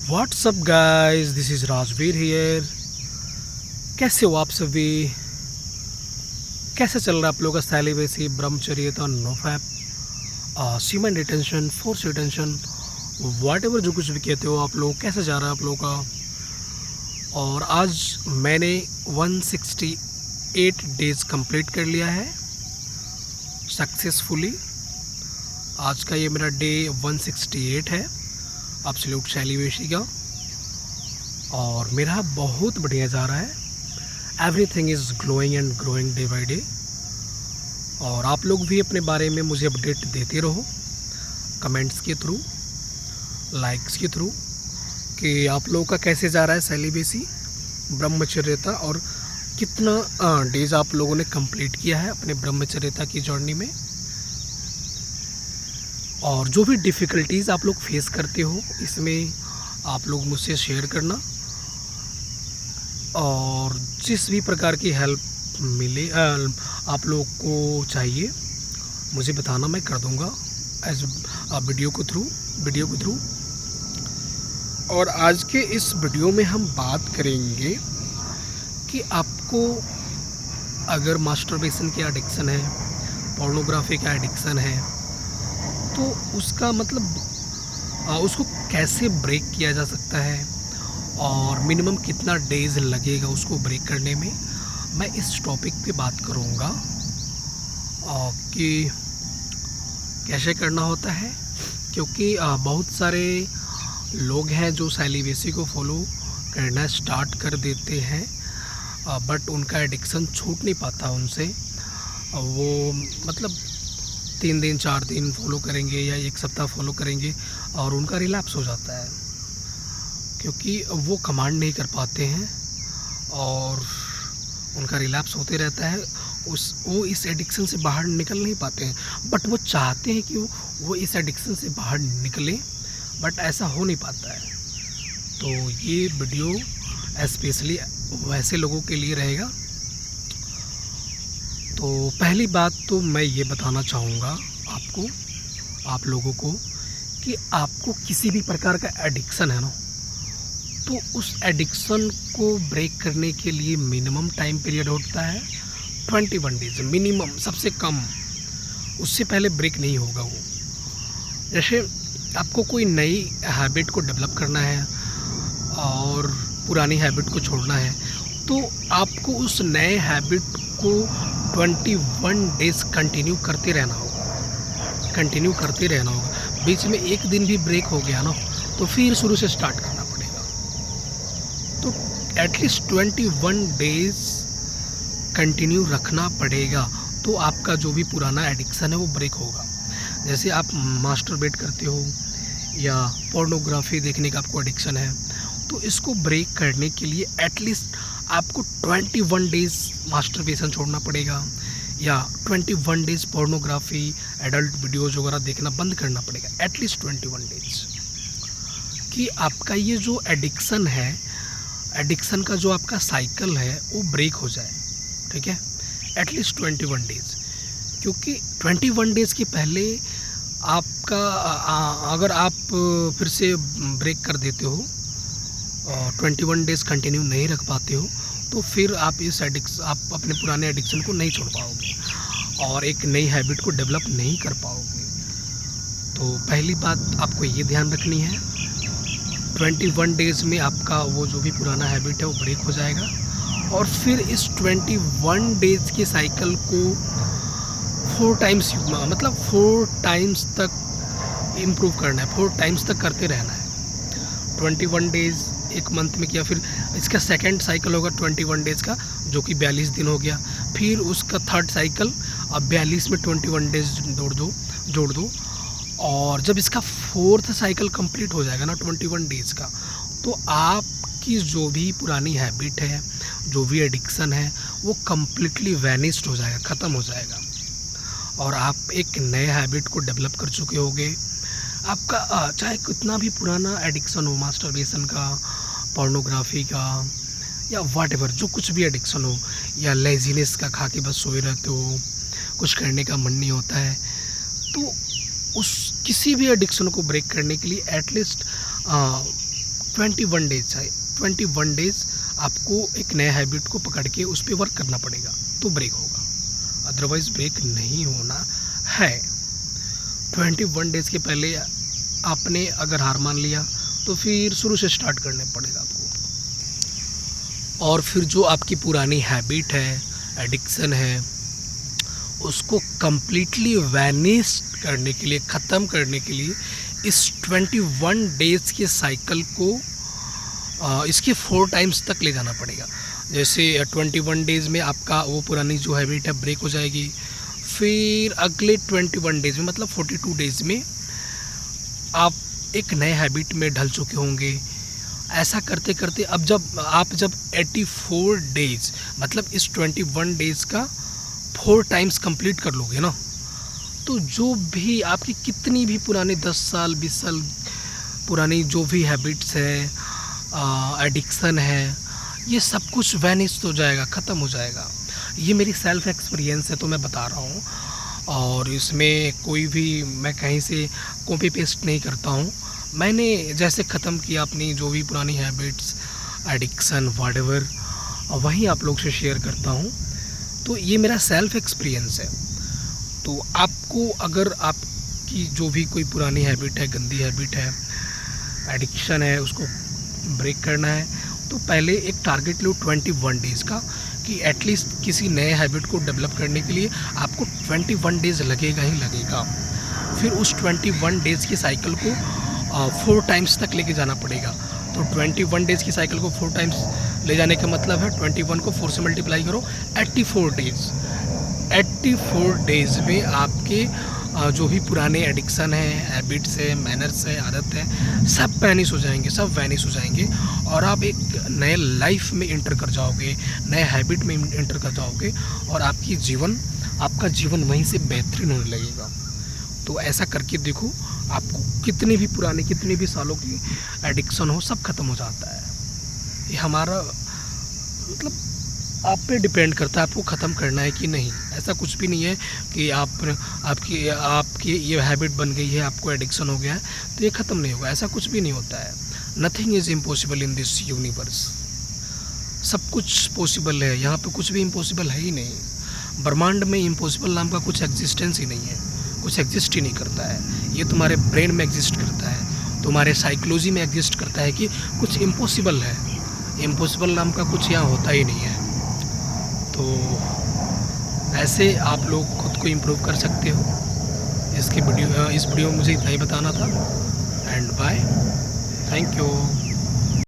WhatsApp guys, this is Rajveer here. कैसे हो आप सभी? कैसे चल रहा है आप लोगों का सेलिब्रेसी, ब्रह्मचर्यता, no fap, semen retention, force retention, whatever जो कुछ भी कहते हो आप लोग, कैसे जा रहा है आप लोगों का? और आज मैंने 168 डेज़ कंप्लीट कर लिया है सक्सेसफुली। आज का ये मेरा डे 168 है एब्सोल्यूट सेलिब्रेसी का, और मेरा बहुत बढ़िया जा रहा है। Everything is glowing and growing day by day. और आप लोग भी अपने बारे में मुझे अपडेट देते रहो कमेंट्स के थ्रू, लाइक्स के थ्रू, कि आप लोगों का कैसे जा रहा है सेलिब्रेसी, ब्रह्मचर्यता, और कितना डेज़ आप लोगों ने कंप्लीट किया है अपने ब्रह्मचर्यता की जर्नी में। और जो भी डिफ़िकल्टीज़ आप लोग फेस करते हो इसमें आप लोग मुझसे शेयर करना, और जिस भी प्रकार की हेल्प मिले आप लोग को चाहिए मुझे बताना, मैं कर दूंगा एज वीडियो के थ्रू। और आज के इस वीडियो में हम बात करेंगे कि आपको अगर मास्टरबेशन की एडिक्शन है, पोर्नोग्राफी का एडिक्शन है, तो उसका मतलब उसको कैसे ब्रेक किया जा सकता है और मिनिमम कितना डेज़ लगेगा उसको ब्रेक करने में। मैं इस टॉपिक पे बात करूँगा कि कैसे करना होता है, क्योंकि बहुत सारे लोग हैं जो सेलिब्रेसी को फॉलो करना स्टार्ट कर देते हैं, बट उनका एडिक्शन छूट नहीं पाता उनसे। वो मतलब 3 दिन 4 दिन फॉलो करेंगे या 1 सप्ताह फॉलो करेंगे और उनका रिलैप्स हो जाता है, क्योंकि वो कमांड नहीं कर पाते हैं और उनका रिलैप्स होते रहता है। वो इस एडिक्शन से बाहर निकल नहीं पाते हैं, बट वो चाहते हैं कि वो इस एडिक्शन से बाहर निकलें, बट ऐसा हो नहीं पाता है। तो ये वीडियो स्पेशली वैसे लोगों के लिए रहेगा। तो पहली बात तो मैं ये बताना चाहूँगा आप लोगों को कि आपको किसी भी प्रकार का एडिक्शन है ना, तो उस एडिक्शन को ब्रेक करने के लिए मिनिमम टाइम पीरियड होता है 21 डेज मिनिमम, सबसे कम। उससे पहले ब्रेक नहीं होगा वो। जैसे आपको कोई नई हैबिट को डेवलप करना है और पुरानी हैबिट को छोड़ना है, तो आपको उस नए हैबिट को 21 डेज़ कंटिन्यू करते रहना होगा। बीच में एक दिन भी ब्रेक हो गया ना, तो फिर शुरू से स्टार्ट करना पड़ेगा। तो एटलीस्ट 21 डेज़ कंटिन्यू रखना पड़ेगा, तो आपका जो भी पुराना एडिक्शन है वो ब्रेक होगा। जैसे आप मास्टरबेट करते हो या पोर्नोग्राफी देखने का आपको एडिक्शन है, तो इसको ब्रेक करने के लिए एटलीस्ट आपको 21 डेज़ मास्टरबेशन छोड़ना पड़ेगा, या 21 डेज़ पोर्नोग्राफी, एडल्ट वीडियोज़ वगैरह देखना बंद करना पड़ेगा, एटलीस्ट 21 डेज़, कि आपका ये जो एडिक्शन है, एडिक्शन का जो आपका साइकिल है वो ब्रेक हो जाए। ठीक है, एटलीस्ट 21 डेज़, क्योंकि 21 डेज़ के पहले आपका अगर आप फिर से ब्रेक कर देते हो, 21 डेज़ कंटिन्यू नहीं रख पाते हो, तो फिर आप आप अपने पुराने एडिक्शन को नहीं छोड़ पाओगे और एक नई हैबिट को डेवलप नहीं कर पाओगे। तो पहली बात आपको ये ध्यान रखनी है, 21 डेज़ में आपका वो जो भी पुराना हैबिट है वो ब्रेक हो जाएगा, और फिर इस 21 डेज़ के साइकिल को 4 टाइम्स तक इम्प्रूव करना है, 4 टाइम्स तक करते रहना है। 21 डेज़ एक मंथ में किया, फिर इसका सेकंड साइकिल होगा 21 डेज़ का, जो कि 42 दिन हो गया। फिर उसका थर्ड साइकिल, अब 42 में 21 डेज़ जोड़ दो, और जब इसका फोर्थ साइकिल कंप्लीट हो जाएगा ना 21 डेज़ का, तो आपकी जो भी पुरानी हैबिट है, जो भी एडिक्शन है, वो कम्प्लीटली वैनिस्ड हो जाएगा, ख़त्म हो जाएगा, और आप एक नए हैबिट को डेवलप कर चुके होगे। आपका चाहे कितना भी पुराना एडिक्शन हो, मास्टरबेशन का, पोर्नोग्राफी का, या व्हाटएवर जो कुछ भी एडिक्शन हो, या लेजीनेस का, खा के बस सोए रहते हो, कुछ करने का मन नहीं होता है, तो उस किसी भी एडिक्शन को ब्रेक करने के लिए एटलीस्ट 21 डेज है, 21 डेज आपको एक नया हैबिट को पकड़ के उस पर वर्क करना पड़ेगा तो ब्रेक होगा, अदरवाइज़ ब्रेक नहीं होना है। 21 डेज़ के पहले आपने अगर हार मान लिया तो फिर शुरू से स्टार्ट करने पड़ेगा आपको। और फिर जो आपकी पुरानी हैबिट है, एडिक्शन है, उसको कम्प्लीटली वैनिश करने के लिए, ख़त्म करने के लिए इस 21 डेज़ के साइकिल को इसके 4 टाइम्स तक ले जाना पड़ेगा। जैसे 21 डेज़ में आपका वो पुरानी जो हैबिट है ब्रेक हो जाएगी, फिर अगले 21 डेज़ में मतलब 42 डेज़ में आप एक नए हैबिट में ढल चुके होंगे। ऐसा करते करते अब जब 84 डेज़ मतलब इस 21 डेज़ का 4 टाइम्स कंप्लीट कर लोगे ना, तो जो भी आपकी कितनी भी पुरानी 10 साल 20 साल पुरानी जो भी हैबिट्स है, एडिक्शन है, ये सब कुछ वैनिश हो जाएगा, ख़त्म हो जाएगा। ये मेरी सेल्फ एक्सपीरियंस है तो मैं बता रहा हूँ, और इसमें कोई भी मैं कहीं से कॉपी पेस्ट नहीं करता हूँ। मैंने जैसे ख़त्म किया अपनी जो भी पुरानी हैबिट्स, एडिक्शन, व्हाटएवर, वही आप लोग से शेयर करता हूँ। तो ये मेरा सेल्फ एक्सपीरियंस है। तो आपको अगर आपकी जो भी कोई पुरानी हैबिट है, गंदी हैबिट है, एडिक्शन है, उसको ब्रेक करना है तो पहले एक टारगेट लो 21 डेज़ का, कि एटलीस्ट किसी नए हैबिट को डेवलप करने के लिए आपको 21 डेज़ लगेगा ही लगेगा। फिर उस 21 डेज़ की साइकिल को 4 टाइम्स तक लेके जाना पड़ेगा। तो 21 डेज़ की साइकिल को 4 टाइम्स ले जाने का मतलब है 21 को 4 से मल्टीप्लाई करो, 84 डेज़। 84 डेज़ में आपके जो भी पुराने एडिक्शन है, हैबिट्स है, मैनर्स है, आदत है, सब वैनिश हो जाएंगे, सब वैनिश हो जाएंगे और आप एक नए लाइफ में इंटर कर जाओगे, नए हैबिट में इंटर कर जाओगे और आपका जीवन वहीं से बेहतरीन होने लगेगा। तो ऐसा करके देखो, आपको कितनी भी पुरानी, कितनी भी सालों की एडिक्शन हो, सब खत्म हो जाता है। ये हमारा मतलब आप पे डिपेंड करता है आपको ख़त्म करना है कि नहीं। ऐसा कुछ भी नहीं है कि आपकी ये हैबिट बन गई है, आपको एडिक्शन हो गया है तो ये ख़त्म नहीं होगा, ऐसा कुछ भी नहीं होता है। Nothing is impossible in this universe. सब कुछ पॉसिबल है, यहाँ पे कुछ भी इम्पॉसिबल है ही नहीं। ब्रह्मांड में इम्पॉसिबल नाम का कुछ एग्जिस्टेंस ही नहीं है, कुछ एग्जिस्ट ही नहीं करता है। ये तुम्हारे ब्रेन में एग्जिस्ट करता है, तुम्हारे साइकोलॉजी में एग्जिस्ट करता है कि कुछ इम्पॉसिबल है। इम्पॉसिबल नाम का कुछ यहाँ होता ही नहीं है। तो ऐसे आप लोग खुद को इम्प्रूव कर सकते हो। इस वीडियो में मुझे इतना ही बताना था। And bye, thank you.